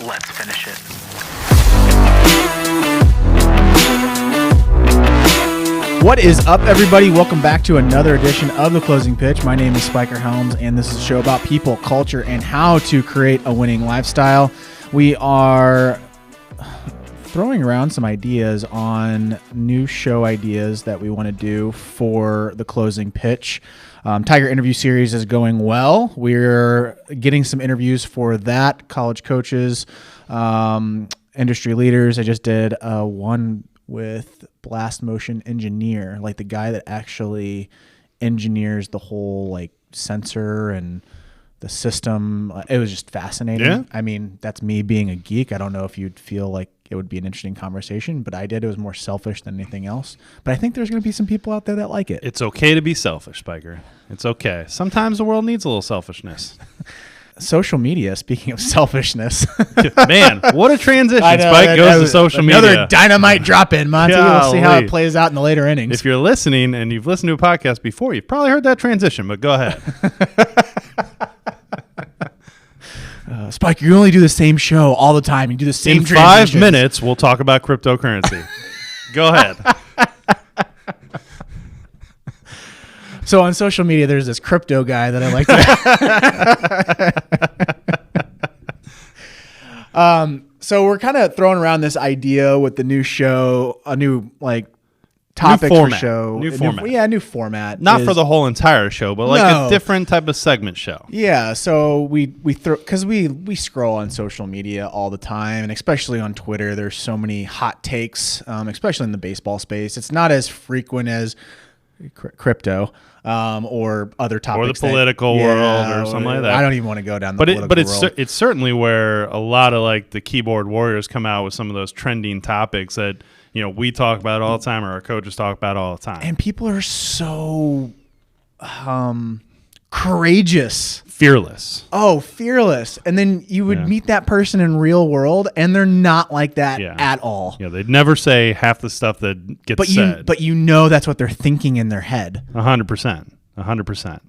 Let's finish it. What is up, everybody? Welcome back to another edition of The Closing Pitch. My name is Spiker Helms, and this is a show about people, culture, and how to create a winning lifestyle. We are throwing around some ideas on new show ideas that we want to do for The Closing Pitch. Tiger interview series is going well. We're getting some interviews for that, college coaches, industry leaders. I just did one with Blast Motion Engineer, like the guy that actually engineers the whole like sensor and the system. It was just fascinating. Yeah. I mean, that's me being a geek. I don't know if you'd feel like it would be an interesting conversation, but I did. It was more selfish than anything else. But I think there's going to be some people out there that like it. It's okay to be selfish, Spiker. It's okay. Sometimes the world needs a little selfishness. Social media, speaking of selfishness. Man, what a transition. Spike goes to social media. Another dynamite drop in, Monty. We'll see how Golly. it plays out in the later innings. If you're listening and you've listened to a podcast before, you've probably heard that transition, but go ahead. Spike, you only do the same show all the time. You do the same In 5 transitions. minutes, we'll talk about cryptocurrency. Go ahead. So on social media, there's this crypto guy that I like to. So we're kind of throwing around this idea with the new show, a new like topic for show. New format. New format. Not for the whole entire show, but like No. a different type of segment show. Yeah, so we throw, because we scroll on social media all the time, and especially on Twitter, there's so many hot takes, especially in the baseball space. It's not as frequent as crypto or other topics, Or the political world or something like that. I don't even want to go down the political world. It's certainly where a lot of like the keyboard warriors come out with some of those trending topics that we talk about all the time, or our coaches talk about all the time. And people are so courageous. Fearless. Oh, fearless. And then you would meet that person in real world, and they're not like that at all. Yeah, they'd never say half the stuff that gets said. But that's what they're thinking in their head. 100%. 100%.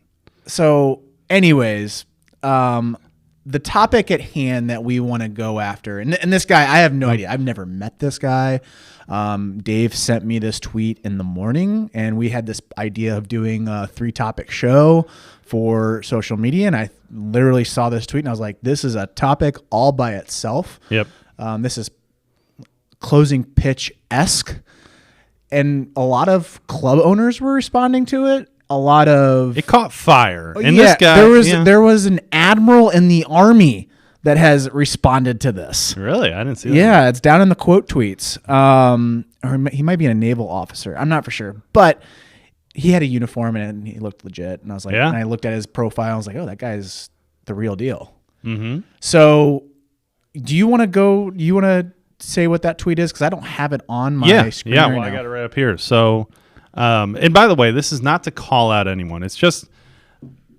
So anyways, the topic at hand that we want to go after, and this guy, I have no idea. I've never met this guy. Dave sent me this tweet in the morning, and we had this idea of doing a 3-topic show for social media. And I literally saw this tweet and I was like, this is a topic all by itself. Yep. This is closing pitch-esque. And a lot of club owners were responding to it. A lot of It caught fire. And this guy, there was an admiral in the Army that has responded to this. Really? I didn't see that. Yeah, it's down in the quote tweets. Or he might be a naval officer. I'm not for sure. But he had a uniform and he looked legit. And I was like, and I looked at his profile. I was like, oh, that guy's the real deal. Mm-hmm. So do you want to go? Do you want to say what that tweet is? Because I don't have it on my screen. Yeah, right well, now. I got it right up here. So, and by the way, this is not to call out anyone. It's just,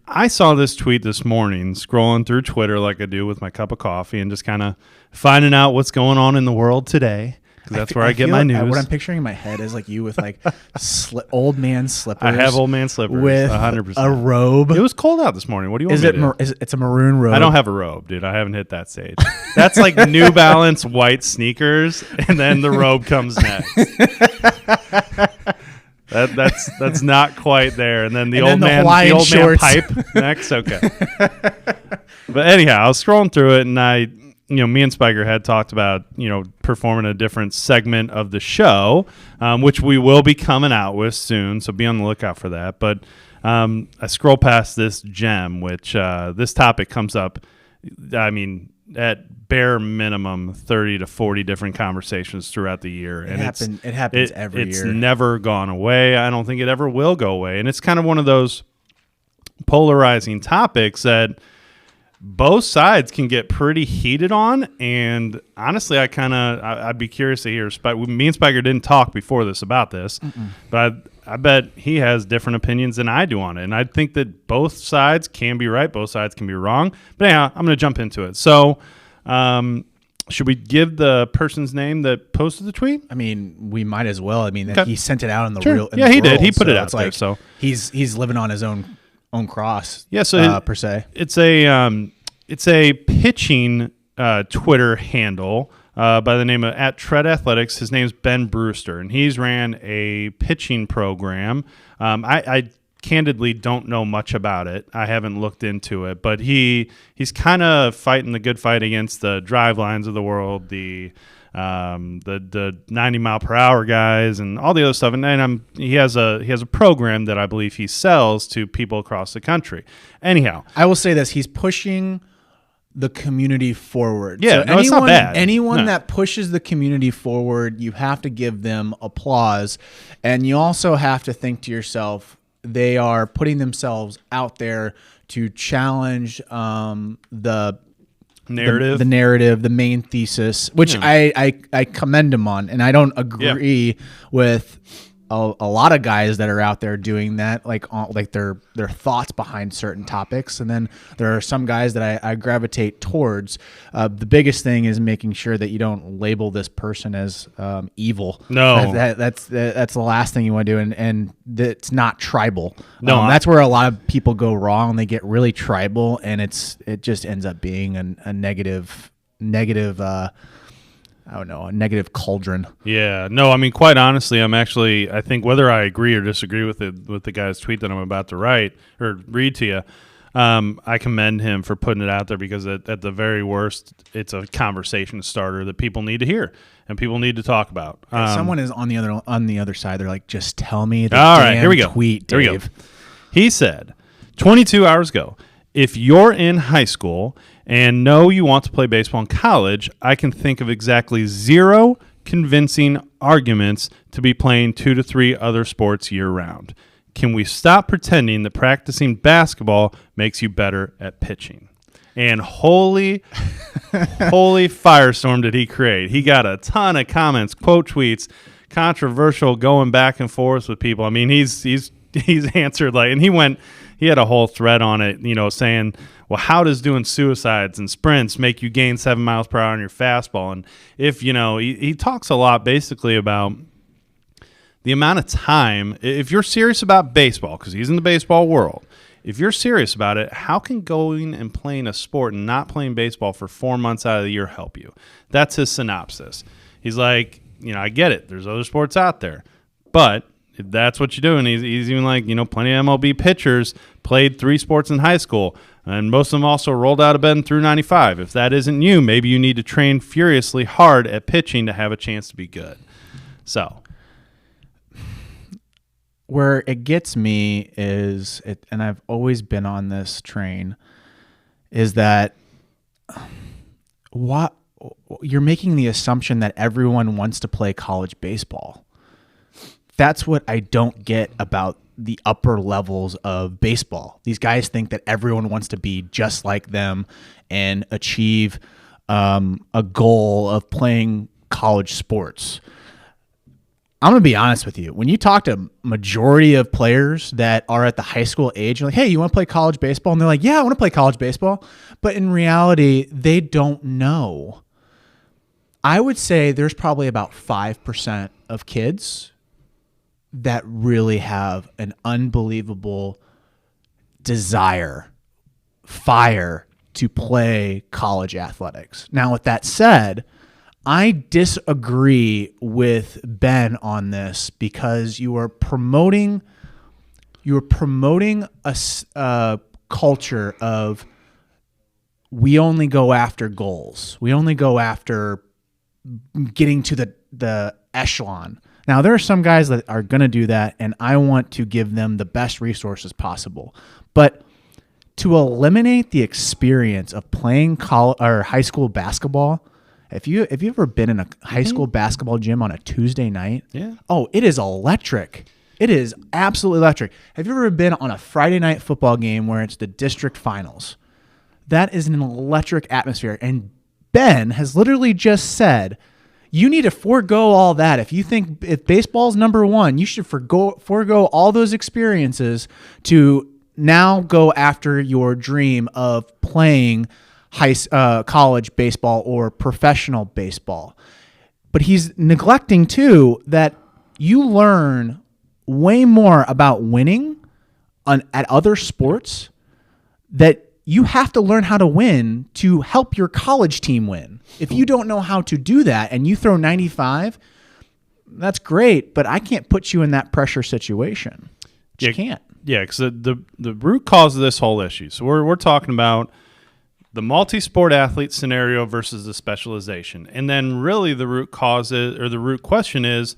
I saw this tweet this morning scrolling through Twitter like I do with my cup of coffee and just kind of finding out what's going on in the world today. Because that's where I get my news. What I'm picturing in my head is like you with like old man slippers. I have old man slippers with 100%. a robe. It was cold out this morning. What do you want me to do? It's a maroon robe? I don't have a robe, dude. I haven't hit that stage. That's like New Balance white sneakers, and then the robe comes next. That's not quite there. And then the old man pipe next. Okay. But anyhow, I was scrolling through it, and me and Spiker had talked about, performing a different segment of the show, which we will be coming out with soon. So be on the lookout for that. But I scroll past this gem, which this topic comes up, I mean, at bare minimum 30 to 40 different conversations throughout the year. It happens every year. It's never gone away. I don't think it ever will go away. And it's kind of one of those polarizing topics that both sides can get pretty heated on, and honestly, I'd be curious to hear. Me and Spiker didn't talk before this about this, but I bet he has different opinions than I do on it, and I think that both sides can be right, both sides can be wrong. But anyhow, I'm going to jump into it. So, should we give the person's name that posted the tweet? I mean, we might as well. I mean, Okay. He sent it out in the Sure. real. Yeah, he did. world, He put it out it's there. like So he's living on his own cross. Yeah. So per se, it's a pitching Twitter handle by the name of @TreadAthletics. His name's Ben Brewster, and he's ran a pitching program. I candidly don't know much about it. I haven't looked into it, but he's kind of fighting the good fight against the drive lines of the world, the 90 mile per hour guys and all the other stuff. And he has a program that I believe he sells to people across the country. Anyhow, I will say this: he's pushing the community forward. Yeah, it's not bad. Anyone that pushes the community forward, you have to give them applause, and you also have to think to yourself, they are putting themselves out there to challenge the narrative, the main thesis, which I commend him on, and I don't agree with a lot of guys that are out there doing that, like their thoughts behind certain topics. And then there are some guys that I gravitate towards. The biggest thing is making sure that you don't label this person as evil. No, that's the last thing you want to do, and it's not tribal. No, that's where a lot of people go wrong. They get really tribal, and it just ends up being a negative. I don't know, a negative cauldron. Yeah, no, I mean, quite honestly, I think whether I agree or disagree with the guy's tweet that I'm about to write or read to you, I commend him for putting it out there, because at the very worst, it's a conversation starter that people need to hear and people need to talk about. Someone is on the other side. They're like, just tell me the all damn right, here we go. tweet, Dave. Here we go. He said, 22 hours ago, if you're in high school and know you want to play baseball in college, I can think of exactly 0 convincing arguments to be playing 2 to 3 other sports year-round. Can we stop pretending that practicing basketball makes you better at pitching? And holy firestorm did he create. He got a ton of comments, quote tweets, controversial, going back and forth with people. I mean, he's answered and he had a whole thread on it, saying, well, how does doing suicides and sprints make you gain 7 miles per hour on your fastball? And if, he talks a lot basically about the amount of time, if you're serious about baseball, because he's in the baseball world, if you're serious about it, how can going and playing a sport and not playing baseball for 4 months out of the year help you? That's his synopsis. He's like, I get it. There's other sports out there, but if that's what you're doing, he's even like, plenty of MLB pitchers played 3 sports in high school, and most of them also rolled out of bed through 95. If that isn't you, maybe you need to train furiously hard at pitching to have a chance to be good. So, where it gets me is, and I've always been on this train, is that you're making the assumption that everyone wants to play college baseball. That's what I don't get about the upper levels of baseball. These guys think that everyone wants to be just like them and achieve a goal of playing college sports. I'm going to be honest with you. When you talk to majority of players that are at the high school age, you're like, hey, you want to play college baseball? And they're like, yeah, I want to play college baseball. But in reality, they don't know. I would say there's probably about 5% of kids that really have an unbelievable fire to play college athletics. Now, with that said, I disagree with Ben on this, because you are promoting a culture of, we only go after goals. We only go after getting to the echelon. Now, there are some guys that are going to do that, and I want to give them the best resources possible. But to eliminate the experience of playing college or high school basketball, if you ever been in a high school basketball gym on a Tuesday night, it is electric. It is absolutely electric. Have you ever been on a Friday night football game where it's the district finals? That is an electric atmosphere. And Ben has literally just said, you need to forego all that. If baseball's number one, you should forego all those experiences to now go after your dream of playing college baseball or professional baseball. But he's neglecting too that you learn way more about winning at other sports that you have to learn how to win to help your college team win. If you don't know how to do that and you throw 95, that's great, but I can't put you in that pressure situation. You can't. Yeah, because the root cause of this whole issue. So we're talking about the multi-sport athlete scenario versus the specialization, and then really the root cause or the root question is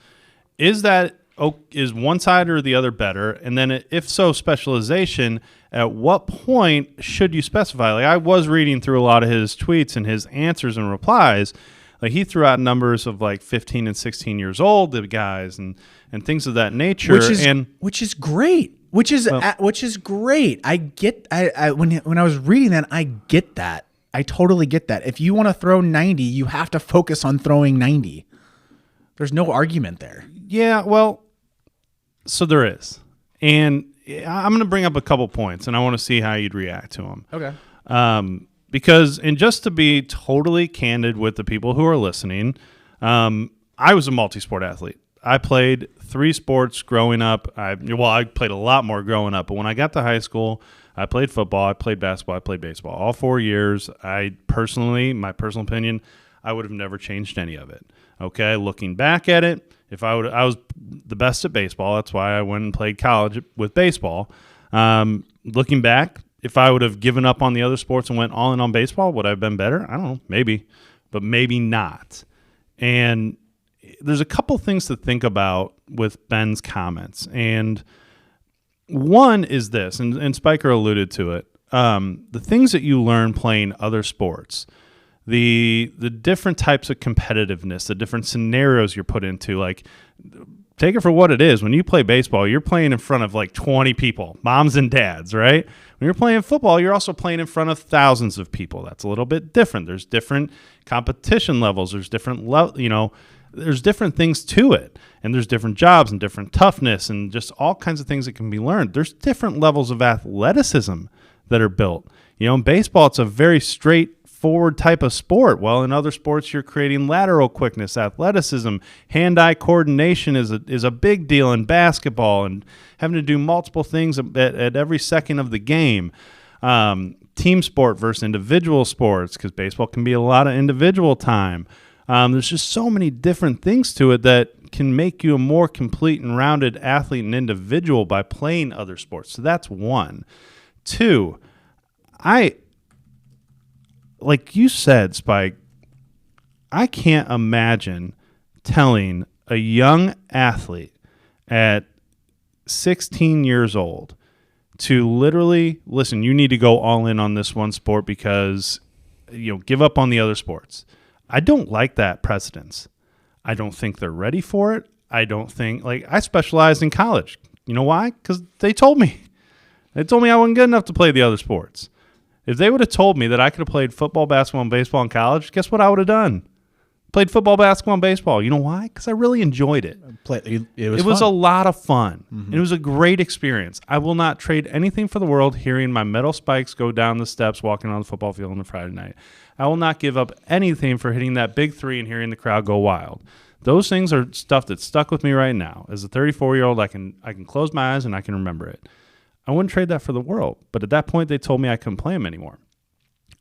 one side or the other better? And then if so, specialization. At what point should you specify? Like, I was reading through a lot of his tweets and his answers and replies. Like, he threw out numbers of like 15 and 16 years old, the guys, and things of that nature. Which is great. Which is great. I get. When I was reading that, I get that. I totally get that. If you want to throw 90, you have to focus on throwing 90. There's no argument there. Yeah, well, so there is, and I'm going to bring up a couple points, and I want to see how you'd react to them. Okay. Because, and just to be totally candid with the people who are listening, I was a multi-sport athlete. I played 3 sports growing up. I played a lot more growing up, but when I got to high school, I played football, I played basketball, I played baseball. All 4 years, my personal opinion, I would have never changed any of it. Okay, looking back at it, I was the best at baseball. That's why I went and played college with baseball. Looking back, if I would have given up on the other sports and went all in on baseball, would I have been better? I don't know, maybe, but maybe not. And there's a couple things to think about with Ben's comments. And one is this, and Spiker alluded to it, the things that you learn playing other sports, the different types of competitiveness, the different scenarios you're put into, like, take it for what it is. When you play baseball, you're playing in front of like 20 people, moms and dads, right? When you're playing football, you're also playing in front of thousands of people. That's a little bit different. There's different competition levels. There's different, there's different things to it. And there's different jobs and different toughness and just all kinds of things that can be learned. There's different levels of athleticism that are built. In baseball, it's a very straightforward type of sport. While in other sports, you're creating lateral quickness, athleticism, hand-eye coordination is a big deal in basketball, and having to do multiple things at every second of the game. Team sport versus individual sports, because baseball can be a lot of individual time. There's just so many different things to it that can make you a more complete and rounded athlete and individual by playing other sports. So that's one. Two, like you said, Spike, I can't imagine telling a young athlete at 16 years old to literally, listen, you need to go all in on this one sport because, give up on the other sports. I don't like that precedence. I don't think they're ready for it. I don't think, I specialized in college. You know why? Because they told me. They told me I wasn't good enough to play the other sports. If they would have told me that I could have played football, basketball, and baseball in college, guess what I would have done? Played football, basketball, and baseball. You know why? Because I really enjoyed it. It was a lot of fun. Mm-hmm. It was a great experience. I will not trade anything for the world hearing my metal spikes go down the steps walking on the football field on a Friday night. I will not give up anything for hitting that big three and hearing the crowd go wild. Those things are stuff that's stuck with me right now. As a 34-year-old, I can close my eyes and I can remember it. I wouldn't trade that for the world. But at that point, they told me I couldn't play them anymore.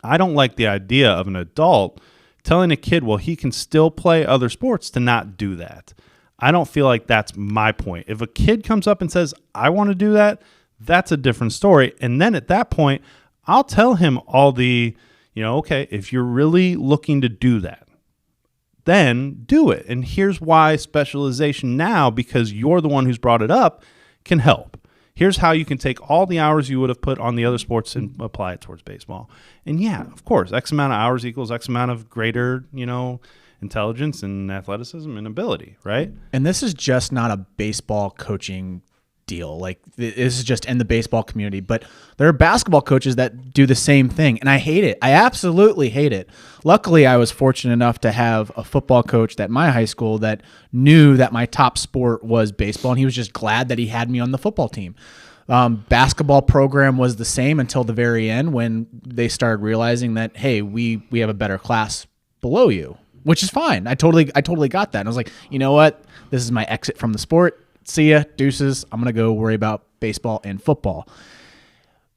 I don't like the idea of an adult telling a kid, well, he can still play other sports, to not do that. I don't feel like that's my point. If a kid comes up and says, I want to do that, that's a different story. And then at that point, I'll tell him all the, okay, if you're really looking to do that, then do it. And here's why specialization now, because you're the one who's brought it up, can help. Here's how you can take all the hours you would have put on the other sports and apply it towards baseball. And yeah, of course, X amount of hours equals X amount of greater, intelligence and athleticism and ability, right? And this is just not a baseball coaching deal. Like, this is just in the baseball community. But there are basketball coaches that do the same thing. And I hate it. I absolutely hate it. Luckily, I was fortunate enough to have a football coach at my high school that knew that my top sport was baseball. And he was just glad that he had me on the football team. Basketball program was the same until the very end, when they started realizing that, hey, we have a better class below you, which is fine. I totally got that. And I was like, you know what? This is my exit from the sport. See ya, deuces. I'm going to go worry about baseball and football.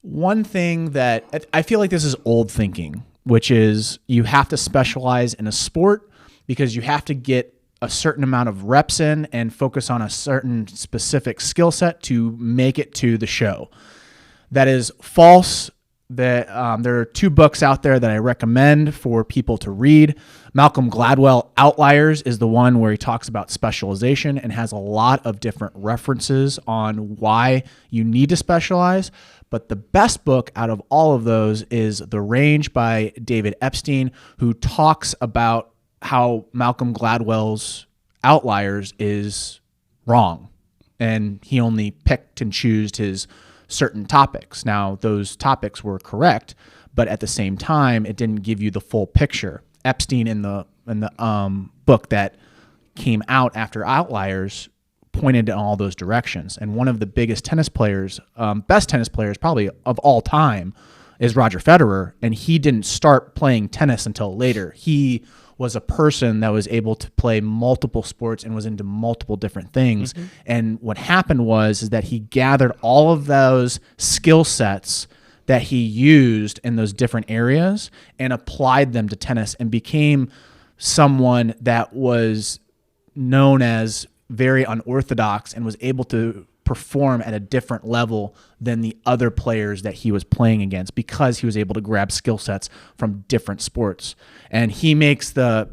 One thing that I feel like this is old thinking, which is you have to specialize in a sport because you have to get a certain amount of reps in and focus on a certain specific skill set to make it to the show. That is false. There are 2 books out there that I recommend for people to read. Malcolm Gladwell, Outliers, is the one where he talks about specialization and has a lot of different references on why you need to specialize. But the best book out of all of those is The Range by David Epstein, who talks about how Malcolm Gladwell's Outliers is wrong. And he only picked and chose his certain topics. Now, those topics were correct, but at the same time, it didn't give you the full picture. Epstein in the book that came out after Outliers pointed in all those directions. And one of the biggest tennis players, best tennis players probably of all time, is Roger Federer. And he didn't start playing tennis until later. He was a person that was able to play multiple sports and was into multiple different things. Mm-hmm. And what happened is that he gathered all of those skill sets that he used in those different areas and applied them to tennis and became someone that was known as very unorthodox and was able to perform at a different level than the other players that he was playing against because he was able to grab skill sets from different sports. And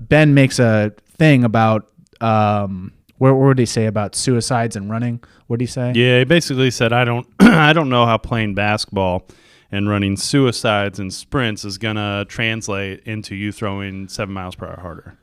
Ben makes a thing about, what would he say about suicides and running? What did he say? Yeah, he basically said, I don't know how playing basketball and running suicides and sprints is going to translate into you throwing 7 miles per hour harder.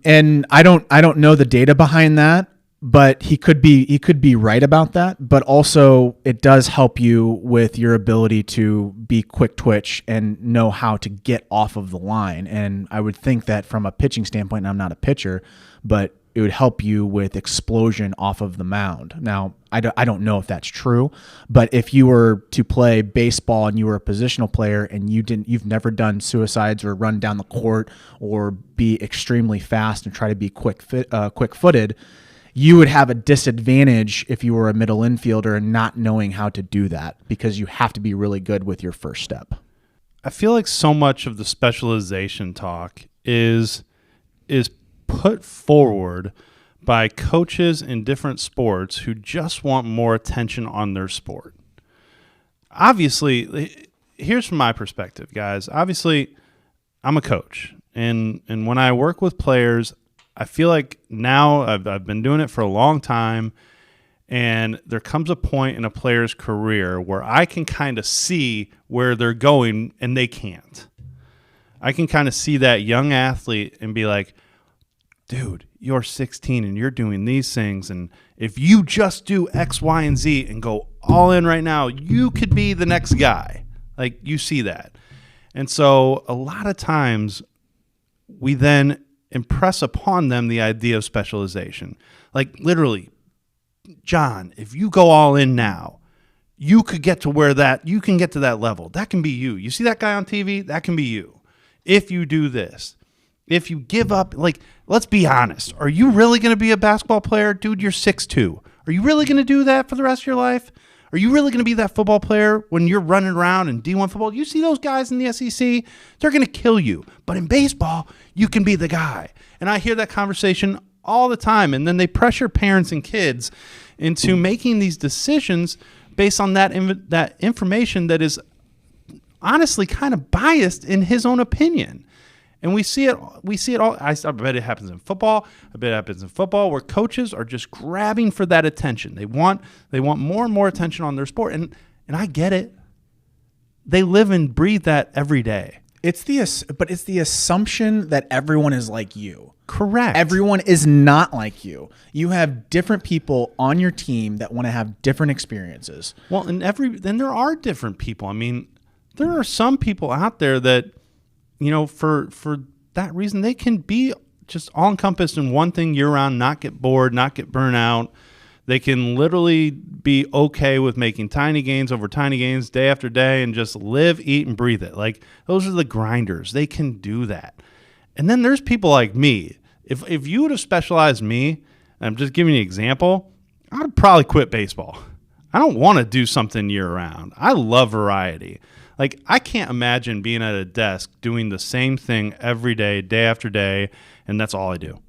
And I don't know the data behind that. But he could be right about that. But also, it does help you with your ability to be quick twitch and know how to get off of the line. And I would think that from a pitching standpoint, and I'm not a pitcher, but it would help you with explosion off of the mound. Now, I don't know if that's true, but if you were to play baseball and you were a positional player and you've never done suicides or run down the court or be extremely fast and try to be quick-footed. You would have a disadvantage if you were a middle infielder and not knowing how to do that because you have to be really good with your first step. I feel like so much of the specialization talk is put forward by coaches in different sports who just want more attention on their sport. Obviously, here's from my perspective, guys. Obviously, I'm a coach, and when I work with players, I feel like now I've been doing it for a long time, and there comes a point in a player's career where I can kind of see where they're going and they can't. I can kind of see that young athlete and be like, dude, you're 16 and you're doing these things, and if you just do X, Y, and Z and go all in right now, you could be the next guy. Like, you see that. And so a lot of times we then impress upon them the idea of specialization. Like, literally, John, if you go all in now, you could get to you can get to that level. That can be you. You see that guy on TV? That can be you. If you do this, if you give up, like, let's be honest. Are you really going to be a basketball player? Dude, you're 6'2". Are you really going to do that for the rest of your life? Are you really going to be that football player when you're running around in D1 football? You see those guys in the SEC? They're going to kill you. But in baseball, you can be the guy. And I hear that conversation all the time. And then they pressure parents and kids into making these decisions based on that information that is honestly kind of biased in his own opinion. And we see it all. I bet it happens in football. I bet it happens in football where coaches are just grabbing for that attention. They want more and more attention on their sport. And I get it. They live and breathe that every day. But it's the assumption that everyone is like you. Correct. Everyone is not like you. You have different people on your team that want to have different experiences. Well, then there are different people. I mean, there are some people out there that, you know, for that reason, they can be just all encompassed in one thing year round, not get bored, not get burnt out. They can literally be okay with making tiny gains over tiny gains day after day and just live, eat, and breathe it. Like, those are the grinders. They can do that. And then there's people like me. If you would have specialized me, I'm just giving you an example, I would probably quit baseball. I don't want to do something year round. I love variety. Like, I can't imagine being at a desk doing the same thing every day, day after day, and that's all I do.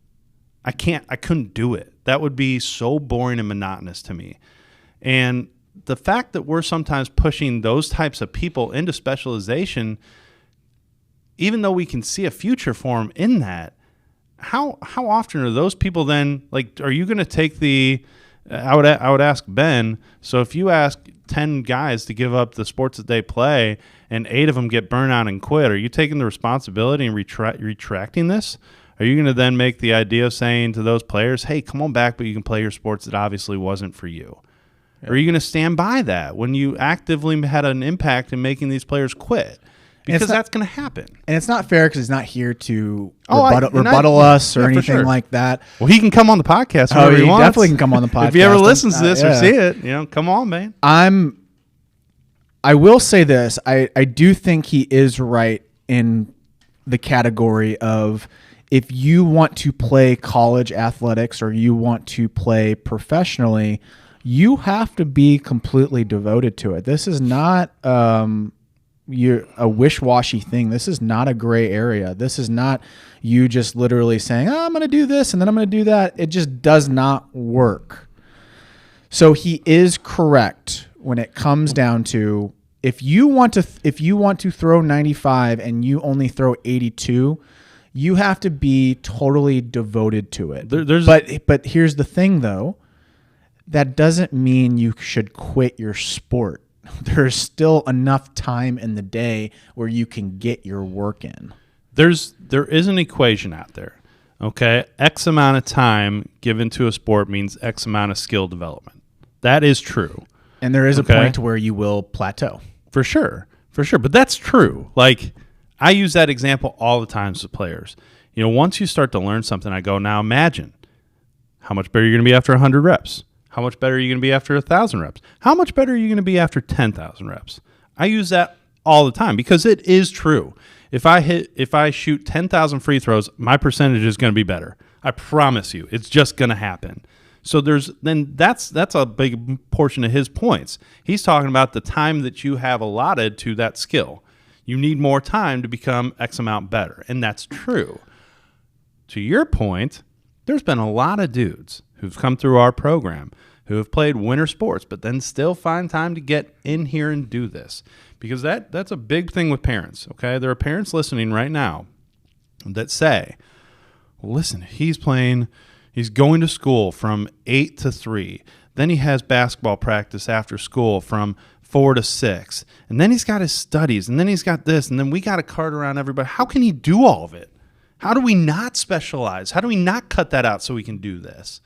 I couldn't do it. That would be so boring and monotonous to me. And the fact that we're sometimes pushing those types of people into specialization, even though we can see a future for them in that, how often are those people then, like, are you going to take I would ask Ben, so if you ask 10 guys to give up the sports that they play and 8 of them get burned out and quit, are you taking the responsibility and retracting this? Are you going to then make the idea of saying to those players, hey, come on back, but you can play your sports that obviously wasn't for you? Yep. Or are you going to stand by that when you actively had an impact in making these players quit? Because that's going to happen. And it's not fair because he's not here to rebuttal us or anything like that. Well, he can come on the podcast whenever he wants. Definitely can come on the podcast. If he ever listens to this or see it, come on, man. I will say this. I do think he is right in the category of, if you want to play college athletics or you want to play professionally, you have to be completely devoted to it. This is not you're a wish-washy thing. This is not a gray area. This is not you just literally saying, I'm going to do this and then I'm going to do that. It just does not work. So he is correct when it comes down to, if you want to throw 95 and you only throw 82, you have to be totally devoted to it. But here's the thing, though. That doesn't mean you should quit your sport. There's still enough time in the day where you can get your work in. There is an equation out there, okay? X amount of time given to a sport means X amount of skill development. That is true. And there is a point to where you will plateau. For sure. But that's true. Like, I use that example all the time with players. Once you start to learn something, I go, now imagine how much better you're going to be after 100 reps. How much better are you going to be after 1,000 reps? How much better are you going to be after 10,000 reps? I use that all the time because it is true. If I shoot 10,000 free throws, my percentage is going to be better. I promise you, it's just going to happen. So that's a big portion of his points. He's talking about the time that you have allotted to that skill. You need more time to become X amount better, and that's true. To your point, there's been a lot of dudes who've come through our program who have played winter sports, but then still find time to get in here and do this. Because that's a big thing with parents, okay? There are parents listening right now that say, well, listen, he's going to school from 8 to 3. Then he has basketball practice after school from 4 to 6. And then he's got his studies, and then he's got this, and then we got to cart around everybody. How can he do all of it? How do we not specialize? How do we not cut that out so we can do this?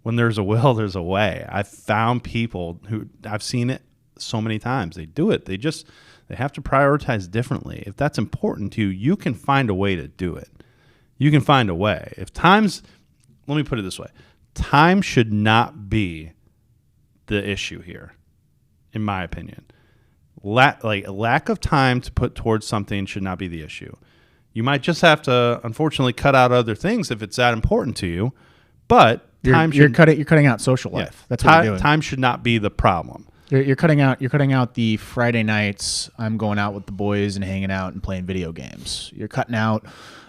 When there's a will, there's a way. I've found people who I've seen it so many times. They do it. They have to prioritize differently. If that's important to you, you can find a way to do it. You can find a way. Let me put it this way. Time should not be the issue here, in my opinion. A lack of time to put towards something should not be the issue. You might just have to, unfortunately, cut out other things if it's that important to you, but you're cutting out social life. That's what you're doing. Time should not be the problem. You're cutting out the Friday nights. I'm going out with the boys and hanging out and playing video games. You're cutting out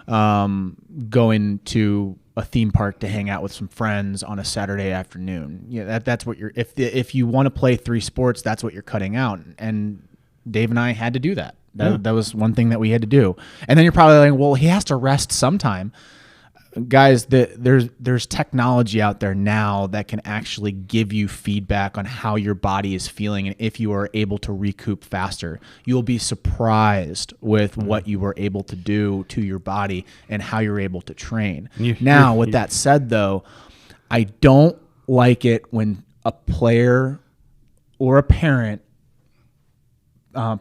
going to a theme park to hang out with some friends on a Saturday afternoon. That's what you're. If you want to play 3 sports, that's what you're cutting out. And Dave and I had to do that. That was one thing that we had to do. And then you're probably like, well, he has to rest sometime. Guys, there's technology out there now that can actually give you feedback on how your body is feeling, and if you are able to recoup faster. You'll be surprised with what you were able to do to your body and how you're able to train. With that said, though, I don't like it when a player or a parent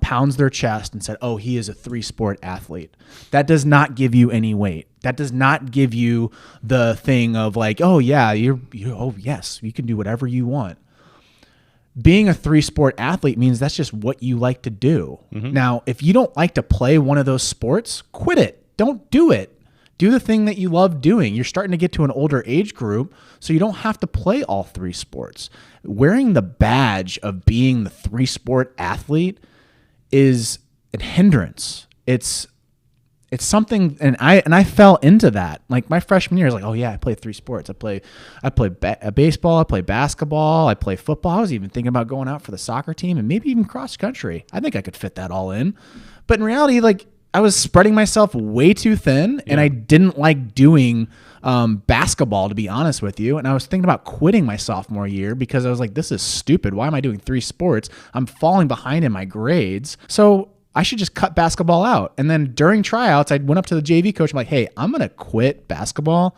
pounds their chest and said, oh, he is a 3-sport athlete. That does not give you any weight. That does not give you the thing of like, oh yeah, oh yes, you can do whatever you want. Being a 3-sport athlete means that's just what you like to do. Mm-hmm. Now, if you don't like to play one of those sports, quit it. Don't do it. Do the thing that you love doing. You're starting to get to an older age group, so you don't have to play all 3 sports. Wearing the badge of being the 3-sport athlete is a hindrance. It's something, and I fell into that. Like my freshman year, I was like, oh yeah, I play 3 sports. I play baseball, I play basketball, I play football. I was even thinking about going out for the soccer team and maybe even cross country. I think I could fit that all in. But in reality, like I was spreading myself way too thin, and I didn't like doing basketball, to be honest with you. And I was thinking about quitting my sophomore year because I was like, this is stupid. Why am I doing 3 sports? I'm falling behind in my grades. So I should just cut basketball out. And then during tryouts, I went up to the JV coach. I'm like, hey, I'm going to quit basketball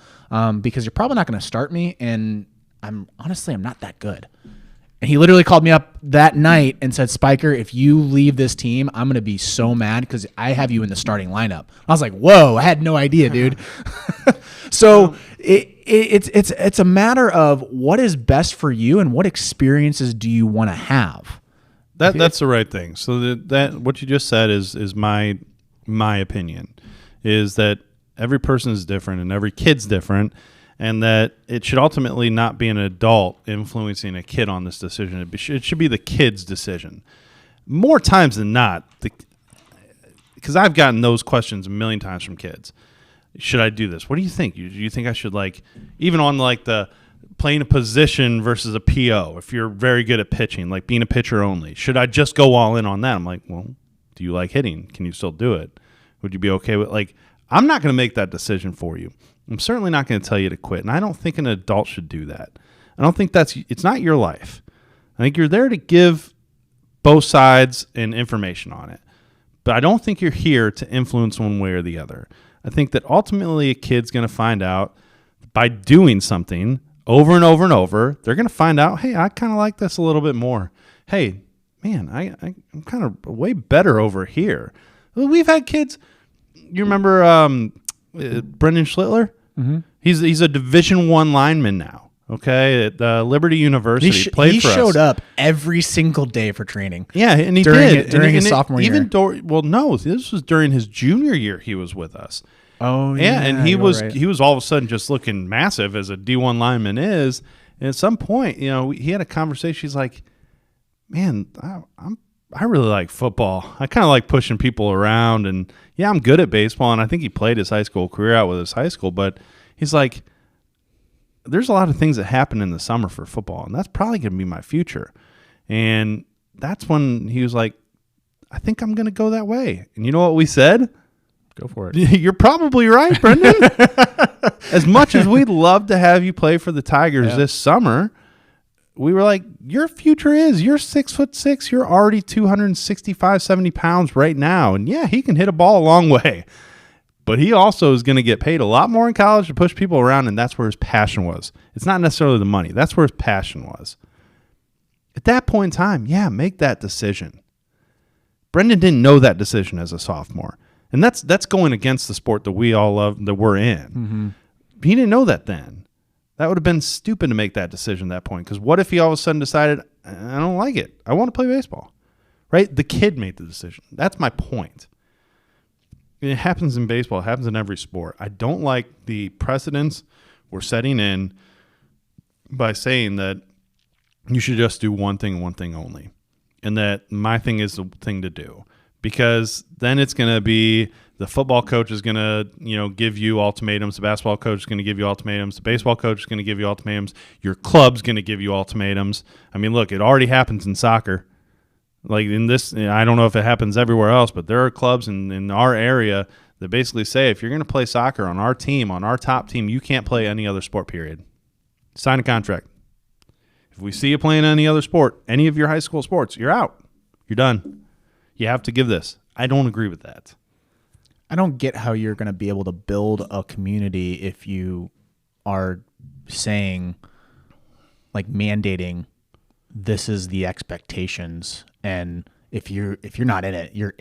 because you're probably not going to start me. And I'm not that good. And he literally called me up that night and said, Spiker, if you leave this team, I'm going to be so mad because I have you in the starting lineup. I was like, whoa, I had no idea, dude. So it's a matter of what is best for you and what experiences do you want to have. That's the right thing. So that what you just said is my opinion, is that every person is different and every kid's different, and that it should ultimately not be an adult influencing a kid on this decision. It should be the kid's decision. More times than not, because I've gotten those questions a million times from kids. Should I do this? What do you think? Do you think I should, like, even on like the playing a position versus a PO, if you're very good at pitching, like being a pitcher only, should I just go all in on that? I'm like, well, do you like hitting? Can you still do it? Would you be okay with, like, I'm not going to make that decision for you. I'm certainly not going to tell you to quit. And I don't think an adult should do that. I don't think it's not your life. I think you're there to give both sides and information on it. But I don't think you're here to influence one way or the other. I think that ultimately a kid's going to find out by doing something over and over and over, they're going to find out, hey, I kind of like this a little bit more. Hey, man, I'm kind of way better over here. We've had kids. You remember Brendan Schlittler? Mm-hmm. He's a Division I lineman now. Okay, at Liberty University. He showed up every single day for training. Yeah, and he did during his sophomore year. No, this was during his junior year. He was with us. Oh yeah, and he was all of a sudden just looking massive as a D1 lineman is. And at some point, he had a conversation. He's like, "Man, I really like football. I kind of like pushing people around, and yeah, I'm good at baseball." And I think he played his high school career out with his high school, but he's like, there's a lot of things that happen in the summer for football, and that's probably going to be my future. And that's when he was like, I think I'm going to go that way. And you know what we said? Go for it. You're probably right, Brendan. As much as we'd love to have you play for the Tigers this summer, we were like, your future you're 6'6". You're already 265, 70 pounds right now. And yeah, he can hit a ball a long way. But he also is going to get paid a lot more in college to push people around, and that's where his passion was. It's not necessarily the money. That's where his passion was. At that point in time, yeah, make that decision. Brendan didn't know that decision as a sophomore. And that's going against the sport that we all love, that we're in. Mm-hmm. He didn't know that then. That would have been stupid to make that decision at that point, because what if he all of a sudden decided, I don't like it. I want to play baseball. Right? The kid made the decision. That's my point. It happens in baseball. It happens in every sport. I don't like the precedents we're setting in by saying that you should just do one thing and one thing only, and that my thing is the thing to do, because then it's going to be the football coach is going to give you ultimatums, the basketball coach is going to give you ultimatums, the baseball coach is going to give you ultimatums, your club's going to give you ultimatums. I mean, look, it already happens in soccer. Like in this, I don't know if it happens everywhere else, but there are clubs in our area that basically say, if you're going to play soccer on our team, on our top team, you can't play any other sport, period. Sign a contract. If we see you playing any other sport, any of your high school sports, you're out. You're done. You have to give this. I don't agree with that. I don't get how you're going to be able to build a community if you are saying, like, mandating this is the expectations, and if you're not in it, you're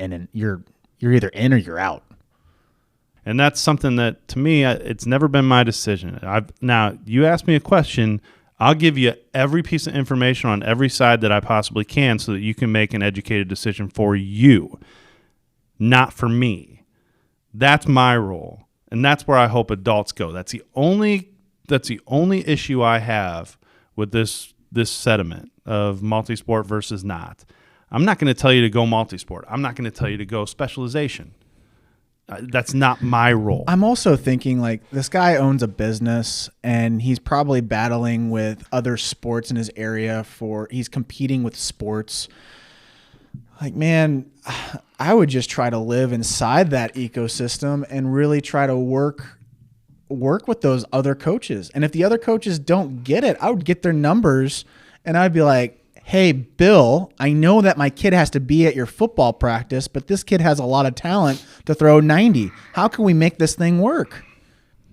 either in or you're out. And that's something that, to me, it's never been my decision. Now, you ask me a question, I'll give you every piece of information on every side that I possibly can so that you can make an educated decision for you, not for me. That's my role. And that's where I hope adults go. That's the only issue I have with this sediment of multisport versus not. I'm not going to tell you to go multisport. I'm not going to tell you to go specialization. That's not my role. I'm also thinking, like, this guy owns a business and he's probably battling with other sports in his area he's competing with sports. Like, man, I would just try to live inside that ecosystem and really try to work with those other coaches. And if the other coaches don't get it, I would get their numbers and I'd be like, hey, Bill, I know that my kid has to be at your football practice, but this kid has a lot of talent to throw 90. How can we make this thing work?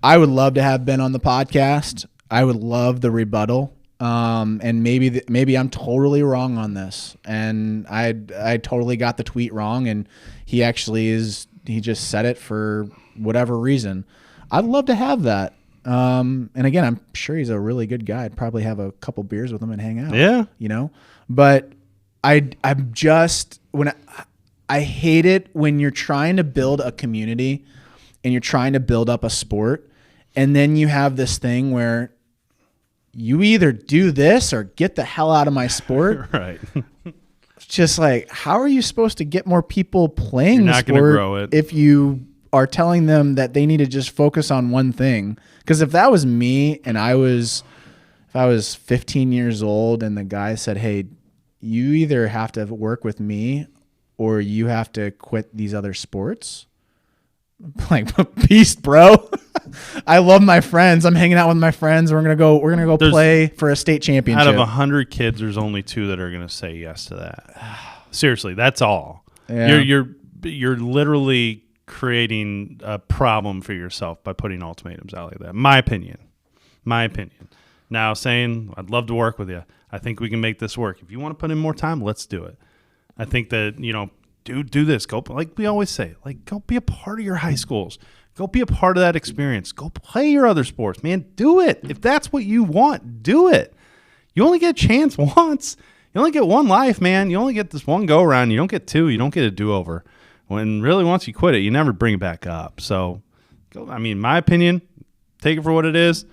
I would love to have Ben on the podcast. I would love the rebuttal. And maybe I'm totally wrong on this. And I totally got the tweet wrong. And he just said it for whatever reason. I'd love to have that. And again, I'm sure he's a really good guy. I'd probably have a couple beers with him and hang out. Yeah. But I hate it when you're trying to build a community and you're trying to build up a sport. And then you have this thing where you either do this or get the hell out of my sport. Right. It's just like, how are you supposed to get more people playing the sport gonna grow it if you are telling them that they need to just focus on one thing? Because if that was me and if I was 15 years old and the guy said, hey, you either have to work with me or you have to quit these other sports. Like, peace, bro. I love my friends. I'm hanging out with my friends. We're gonna go play for a state championship. Out of 100 kids, there's only 2 that are gonna say yes to that. Seriously, that's all. Yeah. You're literally creating a problem for yourself by putting ultimatums out like that. My opinion. Now, saying I'd love to work with you. I think we can make this work. If you want to put in more time, let's do it. I think that, do this. Go, like we always say, like, go be a part of your high schools. Go be a part of that experience. Go play your other sports, man. Do it. If that's what you want, do it. You only get a chance once. You only get one life, man. You only get this one go around. You don't get 2. You don't get a do-over. When really once you quit it, you never bring it back up. So, my opinion, take it for what it is.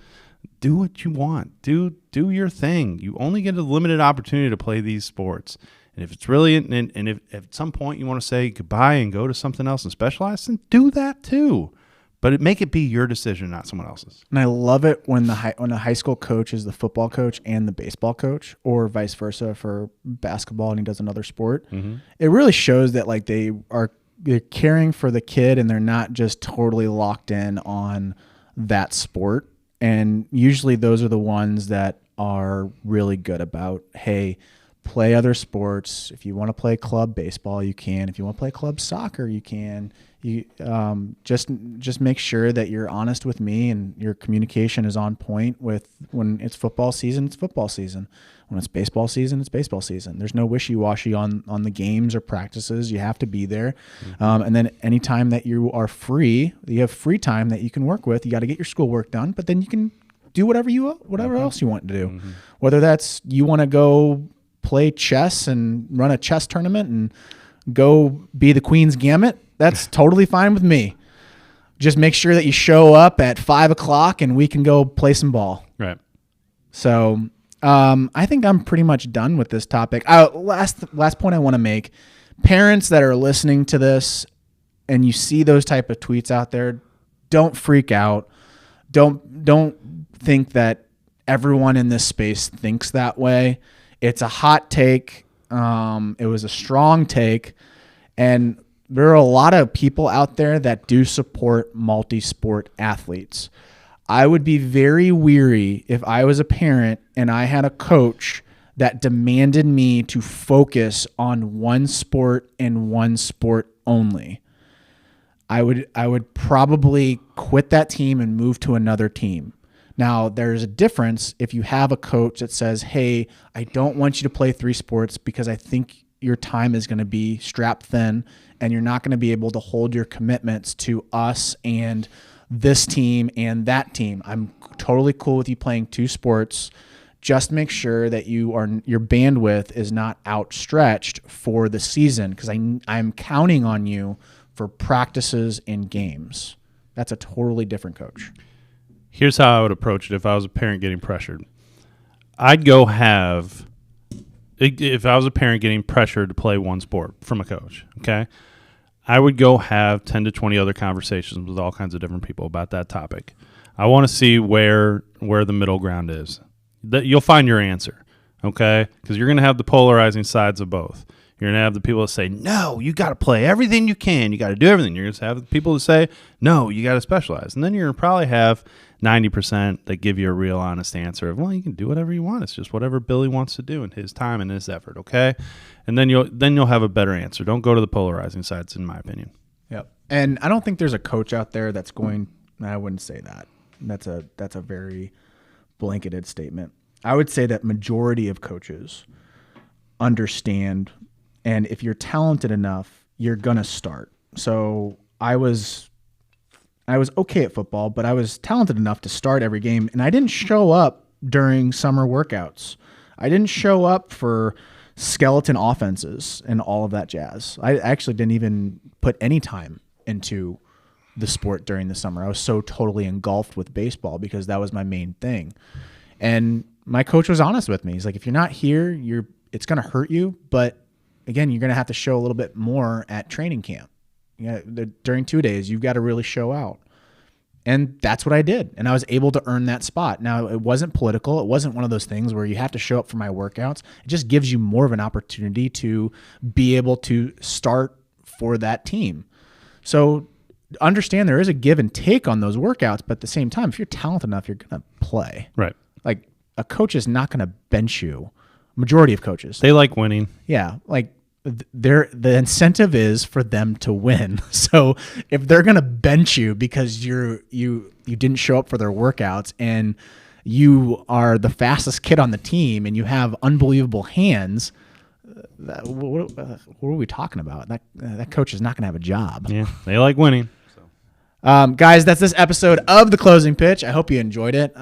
Do what you want. Do your thing. You only get a limited opportunity to play these sports. And if it's really, and if at some point you want to say goodbye and go to something else and specialize, then do that too. But make it be your decision, not someone else's. And I love it when a high school coach is the football coach and the baseball coach, or vice versa for basketball and he does another sport. Mm-hmm. It really shows that like they're caring for the kid and they're not just totally locked in on that sport. And usually those are the ones that are really good about, hey, play other sports. If you want to play club baseball, you can. If you want to play club soccer, you can. You just make sure that you're honest with me and your communication is on point with when it's football season, it's football season. When it's baseball season, it's baseball season. There's no wishy-washy on the games or practices. You have to be there. Mm-hmm. And then anytime that you are free, you have free time that you can work with. You got to get your schoolwork done, but then you can do whatever else you want to do. Mm-hmm. Whether that's you want to go play chess and run a chess tournament and go be the Queen's Gambit, that's totally fine with me. Just make sure that you show up at 5:00 and we can go play some ball. Right. So I think I'm pretty much done with this topic. Last point I want to make: parents that are listening to this and you see those type of tweets out there, don't freak out. Don't think that everyone in this space thinks that way. It's a hot take. It was a strong take. And there are a lot of people out there that do support multi-sport athletes. I would be very weary if I was a parent and I had a coach that demanded me to focus on one sport and one sport only. I would probably quit that team and move to another team. Now, there's a difference if you have a coach that says, hey, I don't want you to play 3 sports because I think your time is going to be strapped thin and you're not going to be able to hold your commitments to us and this team and that team. I'm totally cool with you playing 2 sports. Just make sure that your bandwidth is not outstretched for the season because I'm counting on you for practices and games. That's a totally different coach. Here's how I would approach it if I was a parent getting pressured. I'd go have, if I was a parent getting pressured to play one sport from a coach, okay, I would go have 10 to 20 other conversations with all kinds of different people about that topic. I want to see where the middle ground is. That you'll find your answer, okay, because you're going to have the polarizing sides of both. You're going to have the people that say, no, you got to play everything you can. You got to do everything. You're going to have the people that say, no, you got to specialize. And then you're going to probably have 90% that give you a real honest answer of, well, you can do whatever you want. It's just whatever Billy wants to do in his time and his effort, okay? And then you'll have a better answer. Don't go to the polarizing sides, in my opinion. Yep. And I don't think there's a coach out there that's going, I wouldn't say that. That's a very blanketed statement. I would say that majority of coaches understand, and if you're talented enough, you're going to start. So I was okay at football, but I was talented enough to start every game, and I didn't show up during summer workouts. I didn't show up for skeleton offenses and all of that jazz. I actually didn't even put any time into the sport during the summer. I was so totally engulfed with baseball because that was my main thing. And my coach was honest with me. He's like, if you're not here, it's going to hurt you, but again, you're going to have to show a little bit more at training camp. During 2 days, you've got to really show out. And that's what I did. And I was able to earn that spot. Now, it wasn't political. It wasn't one of those things where you have to show up for my workouts. It just gives you more of an opportunity to be able to start for that team. So understand there is a give and take on those workouts, but at the same time, if you're talented enough, you're going to play. Right. Like, a coach is not going to bench you. Majority of coaches. They like winning. Yeah. Like, the incentive is for them to win. So if they're going to bench you because you didn't show up for their workouts and you are the fastest kid on the team and you have unbelievable hands, what are we talking about? That coach is not going to have a job. Yeah, they like winning. Guys, that's this episode of The Closing Pitch. I hope you enjoyed it.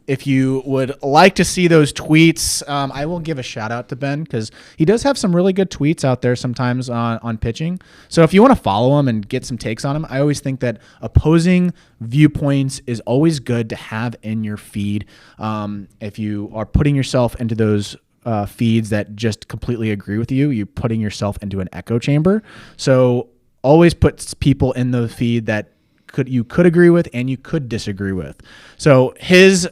If you would like to see those tweets, I will give a shout out to Ben because he does have some really good tweets out there sometimes on pitching. So if you want to follow him and get some takes on him, I always think that opposing viewpoints is always good to have in your feed. If you are putting yourself into those feeds that just completely agree with you, you're putting yourself into an echo chamber. So always put people in the feed that you could agree with and you could disagree with. So his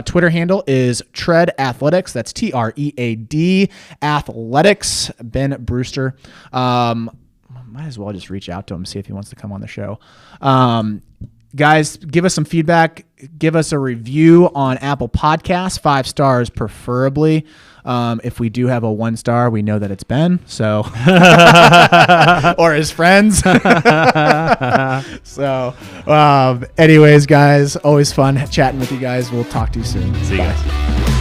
Twitter handle is Tread Athletics. That's TREAD Athletics. Ben Brewster. Might as well just reach out to him, see if he wants to come on the show. Guys, give us some feedback. Give us a review on Apple Podcasts, 5 stars preferably. If we do have a 1 star, we know that it's Ben, so or his friends. So, anyways, guys, always fun chatting with you guys. We'll talk to you soon. See you guys.